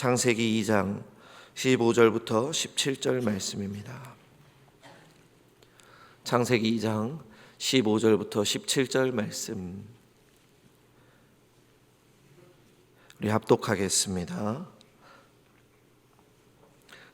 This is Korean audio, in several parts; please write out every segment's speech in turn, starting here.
창세기 2장 15절부터 17절 말씀입니다. 창세기 2장 15절부터 17절 말씀 우리 합독하겠습니다.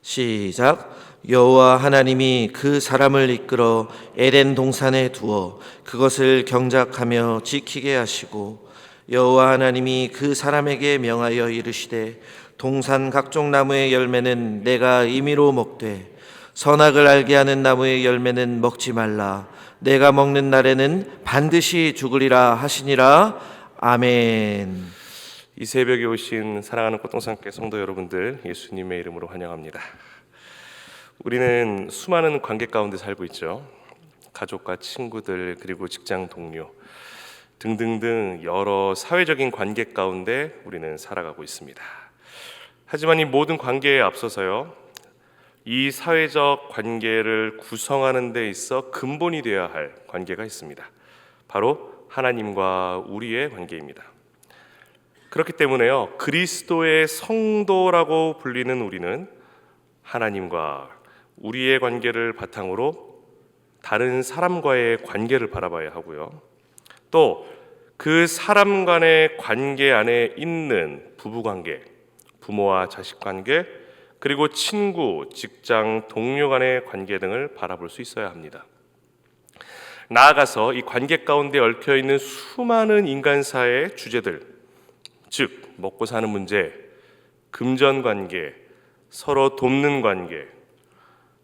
시작. 여호와 하나님이 그 사람을 이끌어 에덴 동산에 두어 그것을 경작하며 지키게 하시고, 여호와 하나님이 그 사람에게 명하여 이르시되, 동산 각종 나무의 열매는 내가 임의로 먹되 선악을 알게 하는 나무의 열매는 먹지 말라. 내가 먹는 날에는 반드시 죽으리라 하시니라. 아멘. 이 새벽에 오신 사랑하는 꽃동산교회 성도 여러분들, 예수님의 이름으로 환영합니다. 우리는 수많은 관계 가운데 살고 있죠. 가족과 친구들, 그리고 직장 동료 등등등 여러 사회적인 관계 가운데 우리는 살아가고 있습니다. 하지만 이 모든 관계에 앞서서요, 이 사회적 관계를 구성하는 데 있어 근본이 되어야 할 관계가 있습니다. 바로 하나님과 우리의 관계입니다. 그렇기 때문에요, 그리스도의 성도라고 불리는 우리는 하나님과 우리의 관계를 바탕으로 다른 사람과의 관계를 바라봐야 하고요, 또 그 사람 간의 관계 안에 있는 부부관계, 부모와 자식 관계, 그리고 친구, 직장 동료 간의 관계 등을 바라볼 수 있어야 합니다. 나아가서 이 관계 가운데 얽혀있는 수많은 인간사의 주제들, 즉 먹고 사는 문제, 금전관계, 서로 돕는 관계,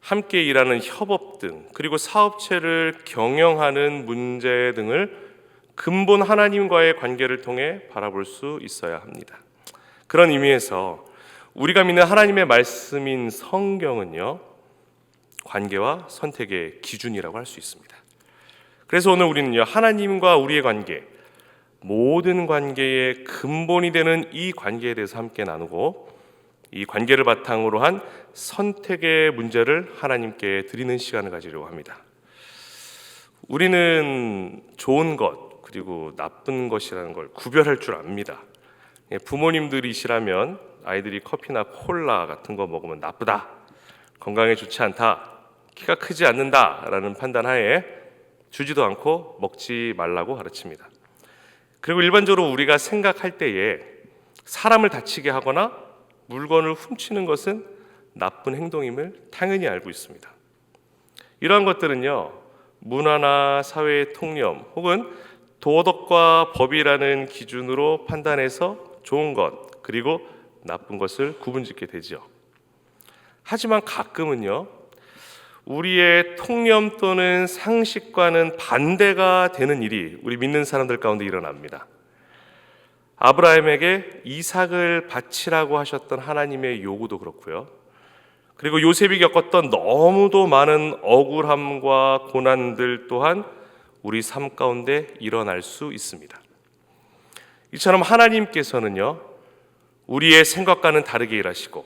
함께 일하는 협업 등, 그리고 사업체를 경영하는 문제 등을 근본 하나님과의 관계를 통해 바라볼 수 있어야 합니다. 그런 의미에서 우리가 믿는 하나님의 말씀인 성경은요, 관계와 선택의 기준이라고 할 수 있습니다. 그래서 오늘 우리는요, 하나님과 우리의 관계, 모든 관계의 근본이 되는 이 관계에 대해서 함께 나누고, 이 관계를 바탕으로 한 선택의 문제를 하나님께 드리는 시간을 가지려고 합니다. 우리는 좋은 것 그리고 나쁜 것이라는 걸 구별할 줄 압니다. 부모님들이시라면 아이들이 커피나 콜라 같은 거 먹으면 나쁘다, 건강에 좋지 않다, 키가 크지 않는다 라는 판단하에 주지도 않고 먹지 말라고 가르칩니다. 그리고 일반적으로 우리가 생각할 때에 사람을 다치게 하거나 물건을 훔치는 것은 나쁜 행동임을 당연히 알고 있습니다. 이러한 것들은요, 문화나 사회의 통념 혹은 도덕과 법이라는 기준으로 판단해서 좋은 것 그리고 나쁜 것을 구분짓게 되죠. 하지만 가끔은요, 우리의 통념 또는 상식과는 반대가 되는 일이 우리 믿는 사람들 가운데 일어납니다. 아브라함에게 이삭을 바치라고 하셨던 하나님의 요구도 그렇고요, 그리고 요셉이 겪었던 너무도 많은 억울함과 고난들 또한 우리 삶 가운데 일어날 수 있습니다. 이처럼 하나님께서는요, 우리의 생각과는 다르게 일하시고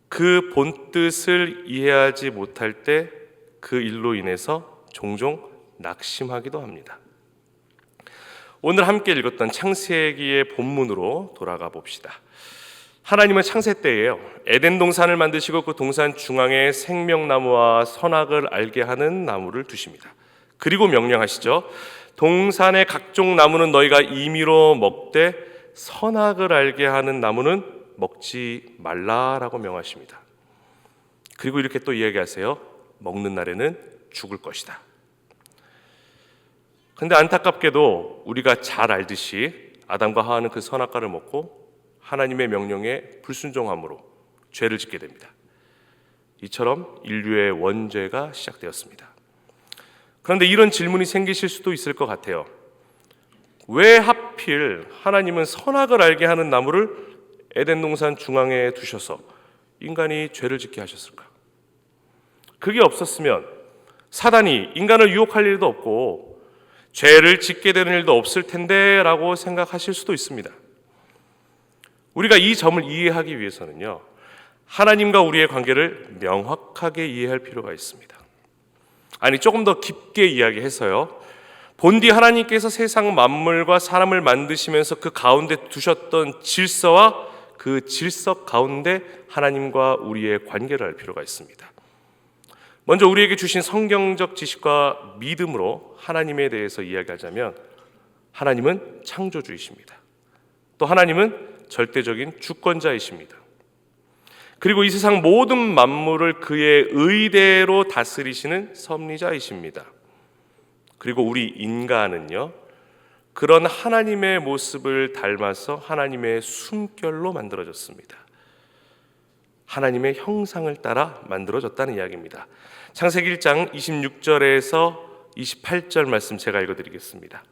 그 본뜻을 이해하지 못할 때 그 일로 인해서 종종 낙심하기도 합니다. 오늘 함께 읽었던 창세기의 본문으로 돌아가 봅시다. 하나님은 창세 때에요, 에덴 동산을 만드시고 그 동산 중앙에 생명나무와 선악을 알게 하는 나무를 두십니다. 그리고 명령하시죠. 동산의 각종 나무는 너희가 임의로 먹되 선악을 알게 하는 나무는 먹지 말라라고 명하십니다. 그리고 이렇게 또 이야기하세요. 먹는 날에는 죽을 것이다. 근데 안타깝게도 우리가 잘 알듯이 아담과 하와는 그 선악과를 먹고 하나님의 명령에 불순종함으로 죄를 짓게 됩니다. 이처럼 인류의 원죄가 시작되었습니다. 그런데 이런 질문이 생기실 수도 있을 것 같아요. 왜 하필 하나님은 선악을 알게 하는 나무를 에덴 동산 중앙에 두셔서 인간이 죄를 짓게 하셨을까? 그게 없었으면 사단이 인간을 유혹할 일도 없고 죄를 짓게 되는 일도 없을 텐데 라고 생각하실 수도 있습니다. 우리가 이 점을 이해하기 위해서는요, 하나님과 우리의 관계를 명확하게 이해할 필요가 있습니다. 아니, 조금 더 깊게 이야기해서요, 본디 하나님께서 세상 만물과 사람을 만드시면서 그 가운데 두셨던 질서와 그 질서 가운데 하나님과 우리의 관계를 할 필요가 있습니다. 먼저 우리에게 주신 성경적 지식과 믿음으로 하나님에 대해서 이야기하자면 하나님은 창조주이십니다. 또 하나님은 절대적인 주권자이십니다. 그리고 이 세상 모든 만물을 그의 의대로 다스리시는 섭리자이십니다. 그리고 우리 인간은요, 그런 하나님의 모습을 닮아서 하나님의 숨결로 만들어졌습니다. 하나님의 형상을 따라 만들어졌다는 이야기입니다. 창세기 1장 26절에서 28절 말씀 제가 읽어드리겠습니다.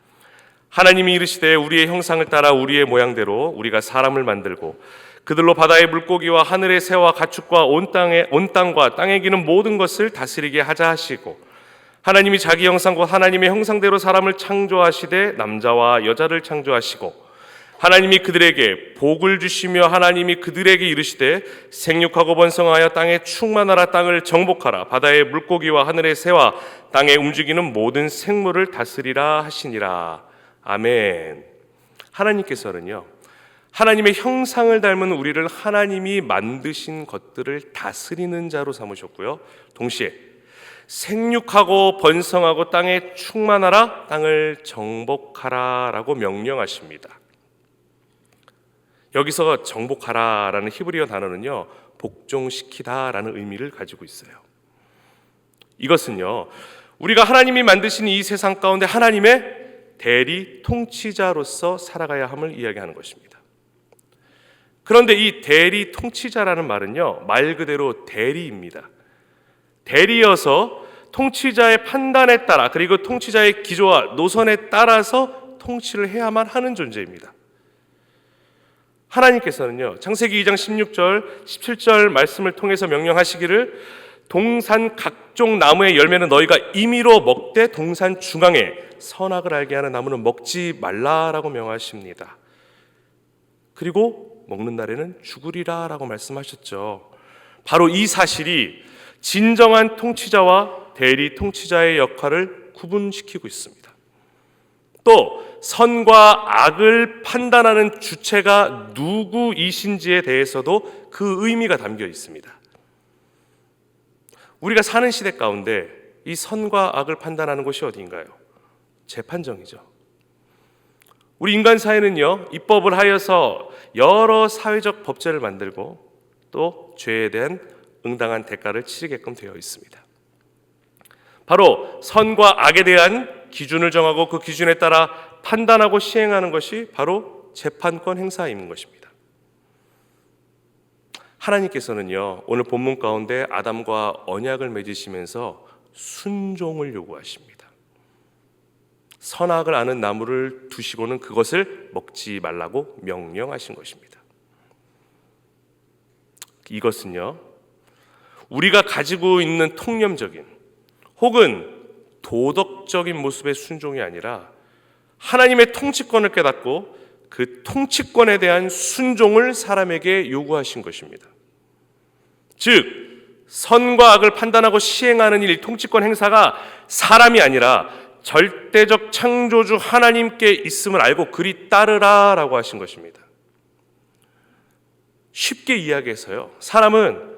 하나님이 이르시되 우리의 형상을 따라 우리의 모양대로 우리가 사람을 만들고 그들로 바다의 물고기와 하늘의 새와 가축과 온 땅과 땅에 기는 모든 것을 다스리게 하자 하시고 하나님이 자기 형상과 하나님의 형상대로 사람을 창조하시되 남자와 여자를 창조하시고 하나님이 그들에게 복을 주시며 하나님이 그들에게 이르시되 생육하고 번성하여 땅에 충만하라 땅을 정복하라 바다의 물고기와 하늘의 새와 땅에 움직이는 모든 생물을 다스리라 하시니라. 아멘. 하나님께서는요, 하나님의 형상을 닮은 우리를 하나님이 만드신 것들을 다스리는 자로 삼으셨고요, 동시에 생육하고 번성하고 땅에 충만하라 땅을 정복하라 라고 명령하십니다. 여기서 정복하라 라는 히브리어 단어는요, 복종시키다 라는 의미를 가지고 있어요. 이것은요, 우리가 하나님이 만드신 이 세상 가운데 하나님의 대리 통치자로서 살아가야 함을 이야기하는 것입니다. 그런데 이 대리 통치자라는 말은요, 말 그대로 대리입니다. 대리여서 통치자의 판단에 따라 그리고 통치자의 기조와 노선에 따라서 통치를 해야만 하는 존재입니다. 하나님께서는요, 창세기 2장 16절 17절 말씀을 통해서 명령하시기를 동산 각종 나무의 열매는 너희가 임의로 먹되 동산 중앙에 선악을 알게 하는 나무는 먹지 말라라고 명하십니다. 그리고 먹는 날에는 죽으리라 라고 말씀하셨죠. 바로 이 사실이 진정한 통치자와 대리 통치자의 역할을 구분시키고 있습니다. 또 선과 악을 판단하는 주체가 누구이신지에 대해서도 그 의미가 담겨 있습니다. 우리가 사는 시대 가운데 이 선과 악을 판단하는 곳이 어디인가요? 재판정이죠. 우리 인간 사회는요, 입법을 하여서 여러 사회적 법제를 만들고 또 죄에 대한 응당한 대가를 치르게끔 되어 있습니다. 바로 선과 악에 대한 기준을 정하고 그 기준에 따라 판단하고 시행하는 것이 바로 재판권 행사인 것입니다. 하나님께서는요, 오늘 본문 가운데 아담과 언약을 맺으시면서 순종을 요구하십니다. 선악을 아는 나무를 두시고는 그것을 먹지 말라고 명령하신 것입니다. 이것은요, 우리가 가지고 있는 통념적인 혹은 도덕적인 모습의 순종이 아니라 하나님의 통치권을 깨닫고 그 통치권에 대한 순종을 사람에게 요구하신 것입니다. 즉, 선과 악을 판단하고 시행하는 일, 통치권 행사가 사람이 아니라 절대적 창조주 하나님께 있음을 알고 그리 따르라 라고 하신 것입니다. 쉽게 이야기해서요, 사람은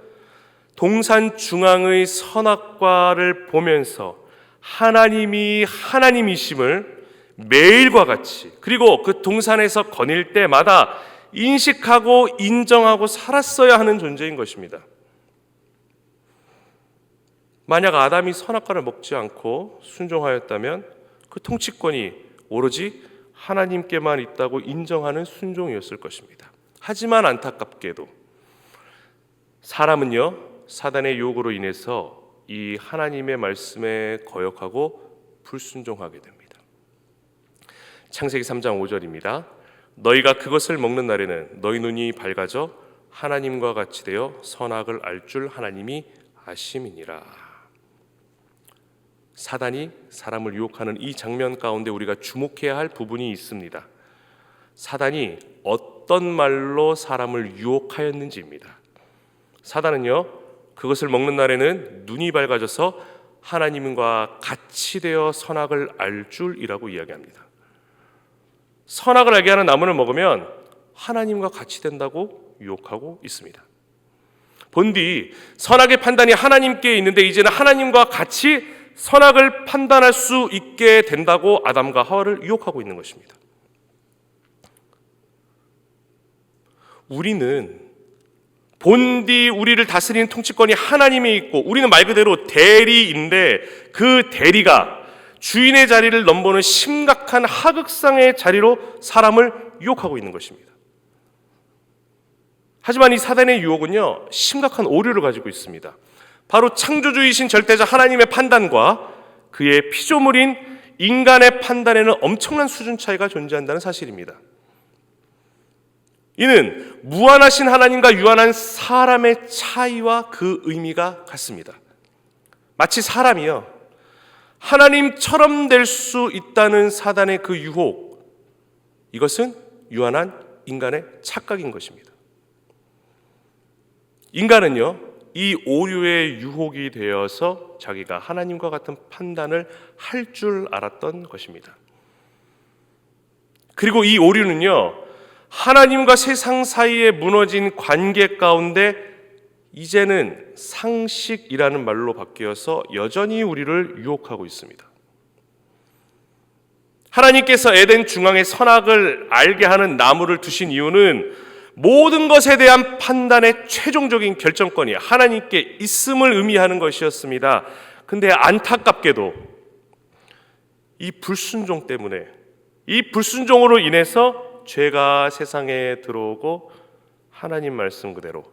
동산 중앙의 선악과를 보면서 하나님이 하나님이심을 매일과 같이 그리고 그 동산에서 거닐 때마다 인식하고 인정하고 살았어야 하는 존재인 것입니다. 만약 아담이 선악과를 먹지 않고 순종하였다면 그 통치권이 오로지 하나님께만 있다고 인정하는 순종이었을 것입니다. 하지만 안타깝게도 사람은요, 사단의 유혹으로 인해서 이 하나님의 말씀에 거역하고 불순종하게 됩니다. 창세기 3장 5절입니다. 너희가 그것을 먹는 날에는 너희 눈이 밝아져 하나님과 같이 되어 선악을 알 줄 하나님이 아심이니라. 사단이 사람을 유혹하는 이 장면 가운데 우리가 주목해야 할 부분이 있습니다. 사단이 어떤 말로 사람을 유혹하였는지입니다. 사단은요, 그것을 먹는 날에는 눈이 밝아져서 하나님과 같이 되어 선악을 알 줄이라고 이야기합니다. 선악을 알게 하는 나무를 먹으면 하나님과 같이 된다고 유혹하고 있습니다. 본디 선악의 판단이 하나님께 있는데 이제는 하나님과 같이 선악을 판단할 수 있게 된다고 아담과 하와를 유혹하고 있는 것입니다. 우리는 본디 우리를 다스리는 통치권이 하나님에 있고 우리는 말 그대로 대리인데 그 대리가 주인의 자리를 넘보는 심각한 하극상의 자리로 사람을 유혹하고 있는 것입니다. 하지만 이 사단의 유혹은요, 심각한 오류를 가지고 있습니다. 바로 창조주이신 절대자 하나님의 판단과 그의 피조물인 인간의 판단에는 엄청난 수준 차이가 존재한다는 사실입니다. 이는 무한하신 하나님과 유한한 사람의 차이와 그 의미가 같습니다. 마치 사람이요, 하나님처럼 될 수 있다는 사단의 그 유혹, 이것은 유한한 인간의 착각인 것입니다. 인간은요, 이 오류의 유혹이 되어서 자기가 하나님과 같은 판단을 할 줄 알았던 것입니다. 그리고 이 오류는요, 하나님과 세상 사이에 무너진 관계 가운데 이제는 상식이라는 말로 바뀌어서 여전히 우리를 유혹하고 있습니다. 하나님께서 에덴 중앙에 선악을 알게 하는 나무를 두신 이유는 모든 것에 대한 판단의 최종적인 결정권이 하나님께 있음을 의미하는 것이었습니다. 근데 안타깝게도 이 불순종 때문에, 이 불순종으로 인해서 죄가 세상에 들어오고 하나님 말씀 그대로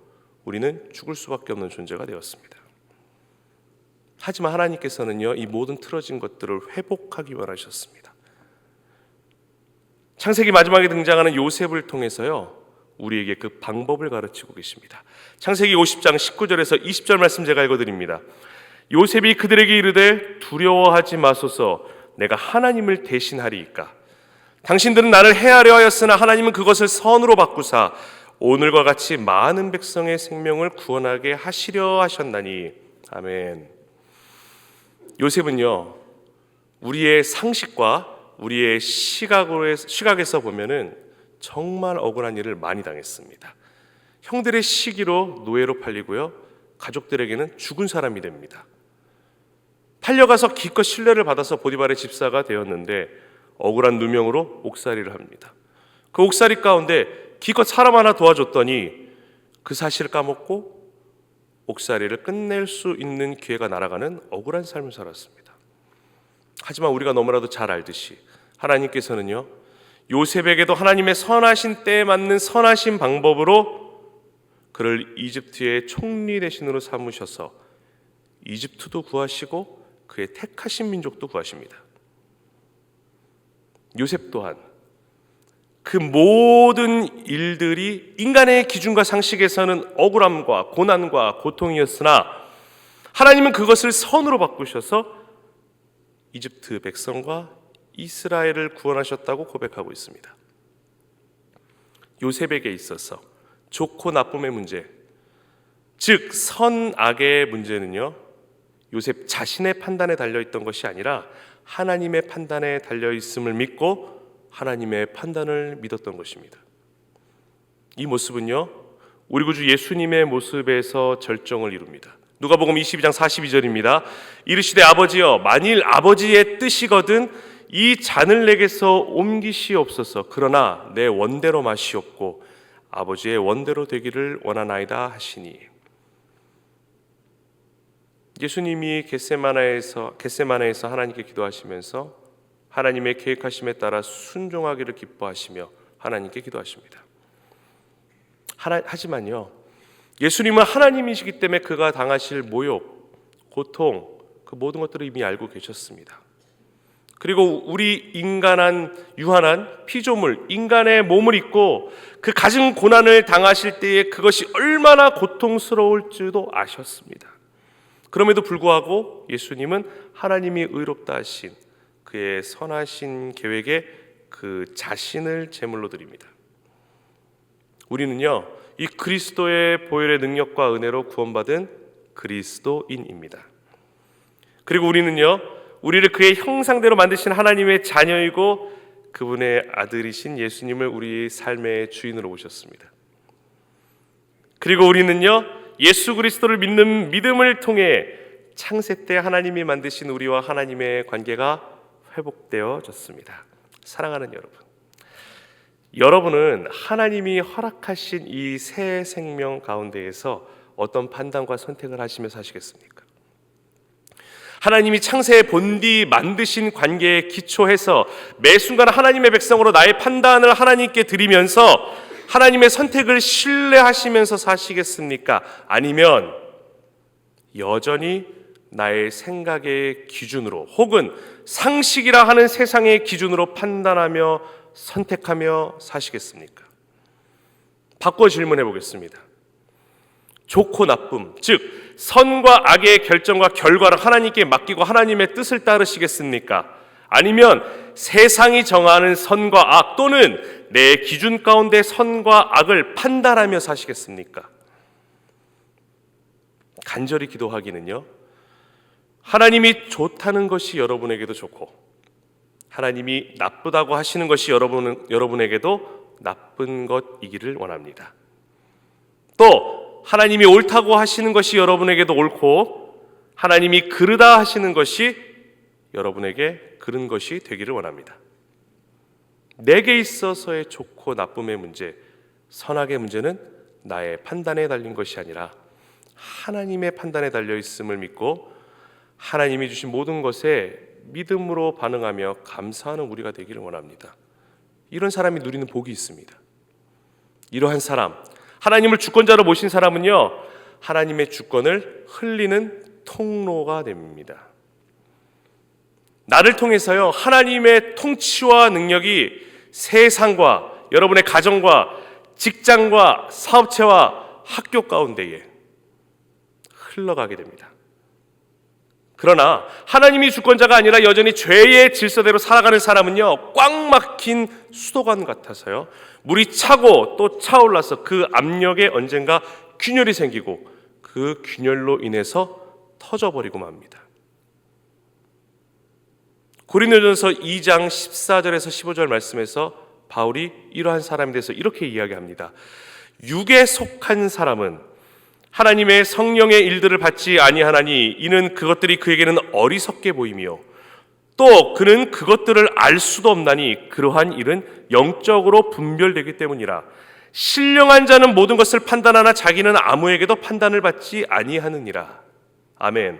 우리는 죽을 수밖에 없는 존재가 되었습니다. 하지만 하나님께서는요, 이 모든 틀어진 것들을 회복하기 원하셨습니다. 창세기 마지막에 등장하는 요셉을 통해서요, 우리에게 그 방법을 가르치고 계십니다. 창세기 50장 19절에서 20절 말씀 제가 읽어드립니다. 요셉이 그들에게 이르되 두려워하지 마소서, 내가 하나님을 대신하리이까. 당신들은 나를 해하려 하였으나 하나님은 그것을 선으로 바꾸사 오늘과 같이 많은 백성의 생명을 구원하게 하시려 하셨나니. 아멘. 요셉은요, 우리의 상식과 우리의 시각에서 보면은 정말 억울한 일을 많이 당했습니다. 형들의 시기로 노예로 팔리고요, 가족들에게는 죽은 사람이 됩니다. 팔려가서 기껏 신뢰를 받아서 보디발의 집사가 되었는데 억울한 누명으로 옥살이를 합니다. 그 옥살이 가운데 기껏 사람 하나 도와줬더니 그 사실을 까먹고 옥살이를 끝낼 수 있는 기회가 날아가는 억울한 삶을 살았습니다. 하지만 우리가 너무나도 잘 알듯이 하나님께서는요, 요셉에게도 하나님의 선하신 때에 맞는 선하신 방법으로 그를 이집트의 총리 대신으로 삼으셔서 이집트도 구하시고 그의 택하신 민족도 구하십니다. 요셉 또한 그 모든 일들이 인간의 기준과 상식에서는 억울함과 고난과 고통이었으나 하나님은 그것을 선으로 바꾸셔서 이집트 백성과 이스라엘을 구원하셨다고 고백하고 있습니다. 요셉에게 있어서 좋고 나쁨의 문제, 즉 선악의 문제는요, 요셉 자신의 판단에 달려있던 것이 아니라 하나님의 판단에 달려있음을 믿고 하나님의 판단을 믿었던 것입니다. 이 모습은요, 우리 구주 예수님의 모습에서 절정을 이룹니다. 누가복음 22장 42절입니다. 이르시되 아버지여, 만일 아버지의 뜻이거든 이 잔을 내게서 옮기시옵소서. 그러나 내 원대로 마시옵고 아버지의 원대로 되기를 원하나이다 하시니. 예수님이 겟세마네에서 하나님께 기도하시면서 하나님의 계획하심에 따라 순종하기를 기뻐하시며 하나님께 기도하십니다. 하지만요, 예수님은 하나님이시기 때문에 그가 당하실 모욕, 고통, 그 모든 것들을 이미 알고 계셨습니다. 그리고 우리 인간한 유한한 피조물, 인간의 몸을 입고 그 가진 고난을 당하실 때에 그것이 얼마나 고통스러울지도 아셨습니다. 그럼에도 불구하고 예수님은 하나님이 의롭다 하신 그의 선하신 계획에 그 자신을 제물로 드립니다. 우리는요, 이 그리스도의 보혈의 능력과 은혜로 구원받은 그리스도인입니다. 그리고 우리는요, 우리를 그의 형상대로 만드신 하나님의 자녀이고 그분의 아들이신 예수님을 우리 삶의 주인으로 모셨습니다. 그리고 우리는요, 예수 그리스도를 믿는 믿음을 통해 창세 때 하나님이 만드신 우리와 하나님의 관계가 회복되어졌습니다. 사랑하는 여러분, 여러분은 하나님이 허락하신 이 새 생명 가운데에서 어떤 판단과 선택을 하시며 사시겠습니까? 하나님이 창세의 본디 만드신 관계에 기초해서 매 순간 하나님의 백성으로 나의 판단을 하나님께 드리면서 하나님의 선택을 신뢰하시면서 사시겠습니까? 아니면 여전히 나의 생각의 기준으로 혹은 상식이라 하는 세상의 기준으로 판단하며 선택하며 사시겠습니까? 바꿔 질문해 보겠습니다. 좋고 나쁨, 즉 선과 악의 결정과 결과를 하나님께 맡기고 하나님의 뜻을 따르시겠습니까? 아니면 세상이 정하는 선과 악 또는 내 기준 가운데 선과 악을 판단하며 사시겠습니까? 간절히 기도하기는요, 하나님이 좋다는 것이 여러분에게도 좋고 하나님이 나쁘다고 하시는 것이 여러분에게도 나쁜 것이기를 원합니다. 또 하나님이 옳다고 하시는 것이 여러분에게도 옳고 하나님이 그르다 하시는 것이 여러분에게 그른 것이 되기를 원합니다. 내게 있어서의 좋고 나쁨의 문제, 선악의 문제는 나의 판단에 달린 것이 아니라 하나님의 판단에 달려 있음을 믿고 하나님이 주신 모든 것에 믿음으로 반응하며 감사하는 우리가 되기를 원합니다. 이런 사람이 누리는 복이 있습니다. 이러한 사람, 하나님을 주권자로 모신 사람은요, 하나님의 주권을 흘리는 통로가 됩니다. 나를 통해서요, 하나님의 통치와 능력이 세상과 여러분의 가정과 직장과 사업체와 학교 가운데에 흘러가게 됩니다. 그러나 하나님이 주권자가 아니라 여전히 죄의 질서대로 살아가는 사람은요, 꽉 막힌 수도관 같아서요, 물이 차고 또 차올라서 그 압력에 언젠가 균열이 생기고 그 균열로 인해서 터져버리고 맙니다. 고린도전서 2장 14절에서 15절 말씀에서 바울이 이러한 사람에 대해서 이렇게 이야기합니다. 육에 속한 사람은 하나님의 성령의 일들을 받지 아니하나니 이는 그것들이 그에게는 어리석게 보이며 또 그는 그것들을 알 수도 없나니 그러한 일은 영적으로 분별되기 때문이라. 신령한 자는 모든 것을 판단하나 자기는 아무에게도 판단을 받지 아니하느니라. 아멘.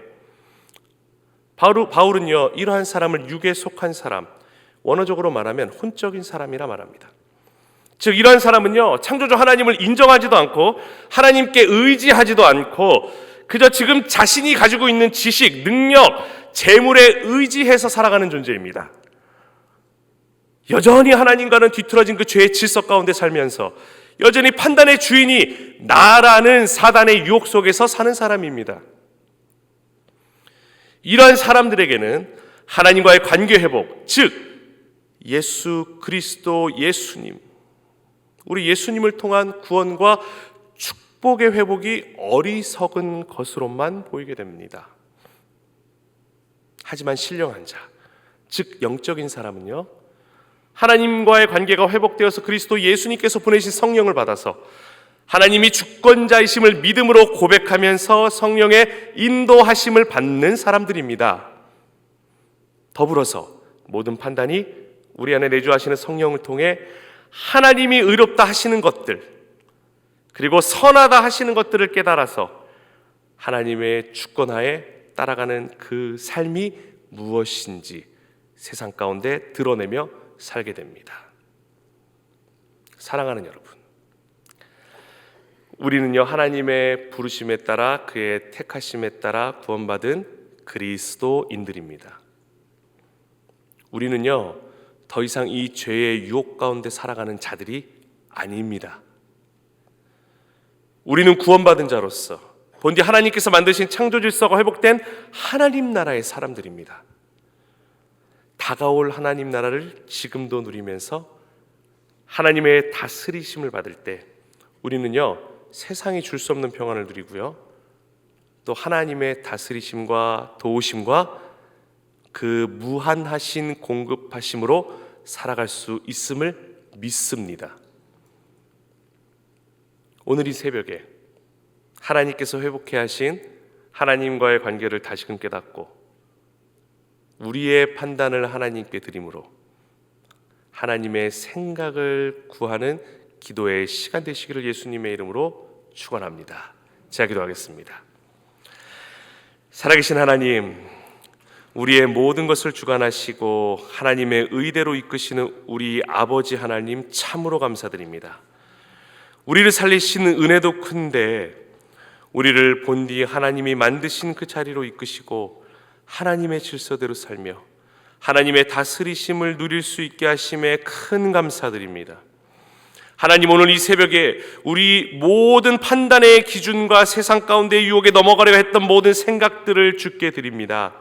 바울은요, 이러한 사람을 육에 속한 사람, 원어적으로 말하면 혼적인 사람이라 말합니다. 즉 이러한 사람은요, 창조주 하나님을 인정하지도 않고 하나님께 의지하지도 않고 그저 지금 자신이 가지고 있는 지식, 능력, 재물에 의지해서 살아가는 존재입니다. 여전히 하나님과는 뒤틀어진 그 죄의 질서 가운데 살면서 여전히 판단의 주인이 나라는 사단의 유혹 속에서 사는 사람입니다. 이러한 사람들에게는 하나님과의 관계 회복, 즉 예수 그리스도 예수님, 우리 예수님을 통한 구원과 축복의 회복이 어리석은 것으로만 보이게 됩니다. 하지만 신령한 자, 즉 영적인 사람은요, 하나님과의 관계가 회복되어서 그리스도 예수님께서 보내신 성령을 받아서 하나님이 주권자이심을 믿음으로 고백하면서 성령의 인도하심을 받는 사람들입니다. 더불어서 모든 판단이 우리 안에 내주하시는 성령을 통해 하나님이 의롭다 하시는 것들, 그리고 선하다 하시는 것들을 깨달아서 하나님의 주권하에 따라가는 그 삶이 무엇인지 세상 가운데 드러내며 살게 됩니다. 사랑하는 여러분, 우리는요, 하나님의 부르심에 따라 그의 택하심에 따라 구원받은 그리스도인들입니다. 우리는요, 더 이상 이 죄의 유혹 가운데 살아가는 자들이 아닙니다. 우리는 구원받은 자로서 본디 하나님께서 만드신 창조 질서가 회복된 하나님 나라의 사람들입니다. 다가올 하나님 나라를 지금도 누리면서 하나님의 다스리심을 받을 때 우리는요, 세상이 줄 수 없는 평안을 누리고요, 또 하나님의 다스리심과 도우심과 그 무한하신 공급하심으로 살아갈 수 있음을 믿습니다. 오늘 이 새벽에 하나님께서 회복해 하신 하나님과의 관계를 다시금 깨닫고 우리의 판단을 하나님께 드림으로 하나님의 생각을 구하는 기도의 시간 되시기를 예수님의 이름으로 축원합니다. 제가 기도하겠습니다. 살아계신 하나님, 우리의 모든 것을 주관하시고 하나님의 의대로 이끄시는 우리 아버지 하나님 참으로 감사드립니다. 우리를 살리시는 은혜도 큰데 우리를 본디 하나님이 만드신 그 자리로 이끄시고 하나님의 질서대로 살며 하나님의 다스리심을 누릴 수 있게 하심에 큰 감사드립니다. 하나님, 오늘 이 새벽에 우리 모든 판단의 기준과 세상 가운데 유혹에 넘어가려 했던 모든 생각들을 주께 드립니다.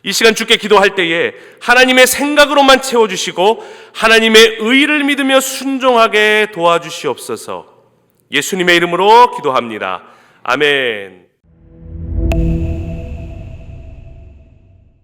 이 시간 주께 기도할 때에 하나님의 생각으로만 채워주시고 하나님의 의를 믿으며 순종하게 도와주시옵소서. 예수님의 이름으로 기도합니다. 아멘.